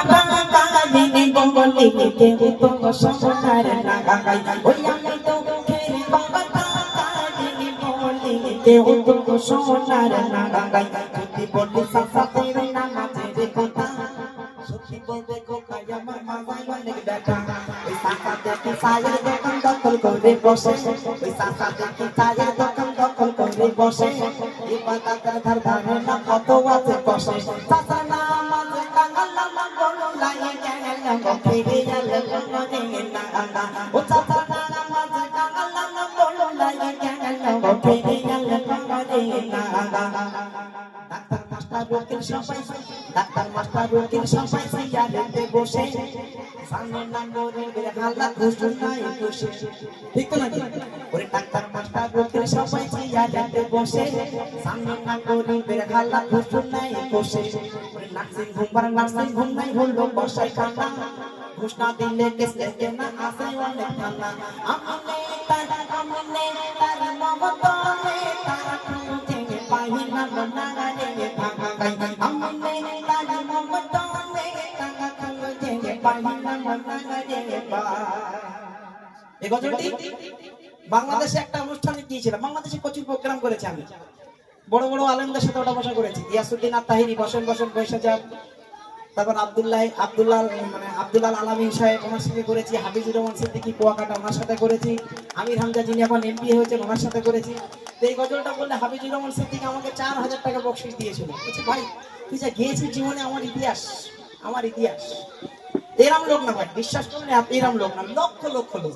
কাহিনী বলে কেউ তো সোনার না গাই ওই আমি তো খেরি বাবা কাহিনী বলে কেউ তো সোনার না গাই যদি বলি সাসাতের নামাজের কথা সত্যি বলতে কোকাই আমার মাথায় অনেক ব্যথা ওই সাসা দেখি চায়ের দোকান দখল করে বসে ওই সাসা দেখি চায়ের দোকান দখল করে বসে এই বাতাটা ধার ধারে না কত আছে বসে সাসা নামাজ কাঙ্গাল নামা বলো লাগে গেল ফিরে গেল মনে না ও সাসা নামাজ কাঙ্গাল নামা বলো লাগে গেল ফিরে গেল মনে না ডাক্তার মাস্টার রোগীর সবাই ডাক্তার মাস্টার রোগীর সবাই সিয়ারেতে বসে সামনে নম্বরের হাল্লা খুশি নাই খুশি ঠিক তো নাকি ওরে ডাক্তার মাস্টার রোগীর সবাই সিয়ারেতে বসে সামনে নম্বরের হাল্লা খুশি নাই খুশি ওরে নার্সিং হোম নাই হলো বসাই কানা ঘোষণা দিলে কেসে না আসে অনেক থানা আমনে তার মমতনে তারা খুঁজে পাইনা না রে ভাগা গাই আমনে তার মমতনে তারা খুঁজে পাইনা না রে বা এই গজলটি বাংলাদেশে একটা অনুষ্ঠানে গিয়েছিলাম বাংলাদেশে প্রচুর প্রোগ্রাম করেছি আমি বড় বড় আলেমদের সাথে ওটা বসা করেছি ইয়াসউদ্দিন আত-তাহিরি বসেন বসে যান তারপর আব্দুল্লাহ আলামিন সাহেব ওনার সাথে করেছি হাফিজুর রহমান সিদ্দিকী কুয়াকাটা ওনার সাথে করেছি আমির হামজা যিনি এখন এমপি হয়েছেন ওনার সাথে করেছি তো এই গজলটা বললে হাফিজুর রহমান সিদ্দিকী আমাকে 4000 টাকা বকশিশ দিয়েছিল বলছে ভাই তুই যা গিয়েছিস জীবনে আমার ইতিহাস এরম লোক না ভাই বিশ্বাস করুন এরম লোক না লক্ষ লক্ষ লোক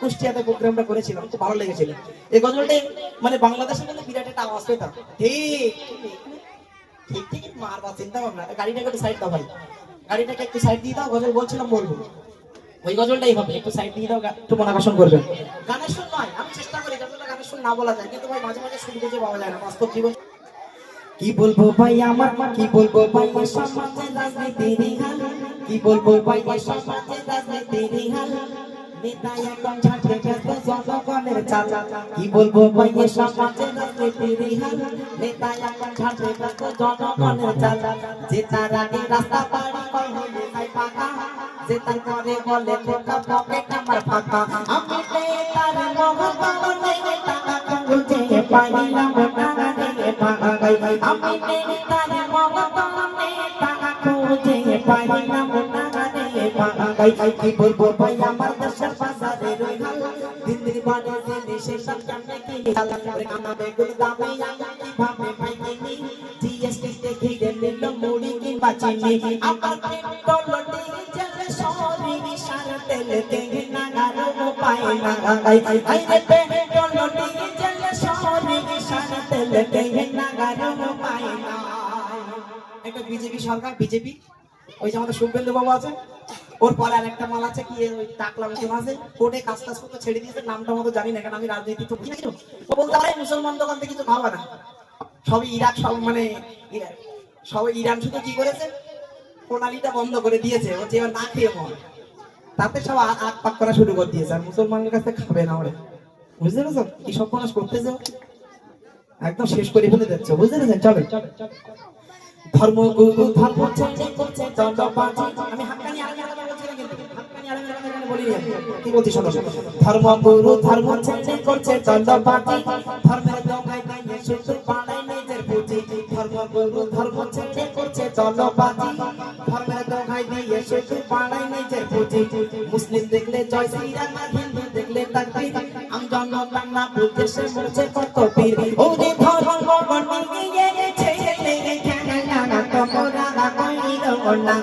কুষ্টিয়াতে প্রোগ্রামটা করেছিলাম খুব ভালো লেগেছিল এই গজলটা মানে বাংলাদেশে কিন্তু বিরাট একটা আওয়াজ পেতাম ঠিক মারবা চিন্তা ভাবনা গাড়িটাকে একটু সাইড দাও ভাই গাড়িটাকে একটু সাইড দিয়ে দাও গজল বলছিলাম বলবো ওই গজলটাই হবে একটু সাইড দিয়ে দাও একটু মন আকর্ষণ করবে গানের সুর নয় আমি চেষ্টা করি গজলটা গানের সুর না বলা যায় কিন্তু ভাই মাঝে মাঝে সুর বুঝে পাওয়া যায় না বাস্তব জীবন কি বলবো ভাই আমার কি বলবো ভাই সমাজে রাজনীতির হাল কি বলবো ভাই সমাজে রাজনীতির হাল নেতা এখন ছাড়তে গেছে জনগণের চাল কি বলবো ভাই সমাজে রাজনীতির হাল নেতা এখন ছাড়তে গেছে জনগণের চাল যে তার আগে রাস্তা পাড়ি কল হয়ে যায় পাকা যে তার করে বলে খোকা পকেট আমার ফাঁকা আমি তার মহব্বতে টাকা খুঁজে পাইলাম না রে পাগা গাই আমি তার মহব্বতে টাকা খুঁজে পাইলাম না রে পাগা গাই কি বলবো ভাই আমার দেশের বাজারে রইলাম দিন দিন বাড়ে দিন শেষ কেমনে কি হালাল করে কানা বেগুন দামে আমি কিভাবে পাই কিনি জিএসটি তে ঘিরে নিল মুড়ি কিংবা চিনি আমার পেট্রোল ডিজেল সরি সার তেল দেহে না গারো পাই না গাই আইরে পেট্রোল ডিজেল সরি সার তেল দেহে না গারো পাই না একটা বিজেপি সরকার বিজেপি ওই যে আমাদের শুভেন্দু বাবু আছে ওর পরে আরেকটা মাল আছে কি ওই টাকলা মতন আছে কোর্টে কাজ করতে ছেড়ে দিয়েছে নামটা মতো জানি না কেন আমি রাজনীতি তো বুঝি না ও বলতে পারে মুসলমান দোকান থেকে কিছু খাওয়া না সবই ইরাক সবাই ইরান শুধু কি করেছে প্রণালীটা বন্ধ করে দিয়েছে ও যে এবার না খেয়ে মন তাতে সব আগ পাক করা শুরু করে দিয়েছে আর মুসলমানের কাছে খাবে না ওরে বুঝতে পেরেছো কি সব মানুষ করতেছে একদম শেষ করে ফেলে যাচ্ছে বুঝতে পেরেছেন চলে ধর্মগুরু ধর্ম ছেড়ে করছে দণ্ডবাজি আমি হাক্কানি আলেমের কথা বলছি না কিন্তু হাক্কানি আলেমের কথা এখানে বলি না কি বলছি শোনো ধর্মগুরু ধর্ম ছেড়ে করছে দণ্ডবাজি ধর্মের দোহাই দিয়ে শুধু বাড়াই নিজের পুঁজি ধর্মগুরু ধর্ম ছেড়ে করছে দণ্ডবাজি ধর্মের দোহাই দিয়ে শুধু বাড়াই নিজের পুঁজি মুসলিম দেখলে জয় শ্রীরাম আর হিন্দু দেখলে তাকবীর আম জনগণ না বুঝে সে মরছে কত বীর ওরে ধর্ম নিয়ে ছেলে তোমরা কইরো না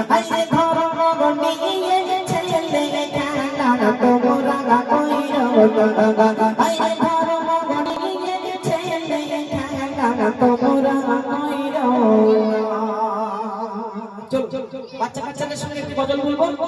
আইরে ধর্ম নিয়ে ছেলে কেন তোমরা কইরো না আইরে ধর্ম নিয়ে ছেলে কেন তোমরা কইরো চল বাচ্চা কাচ্চাদের সঙ্গে একটু গজল বলবো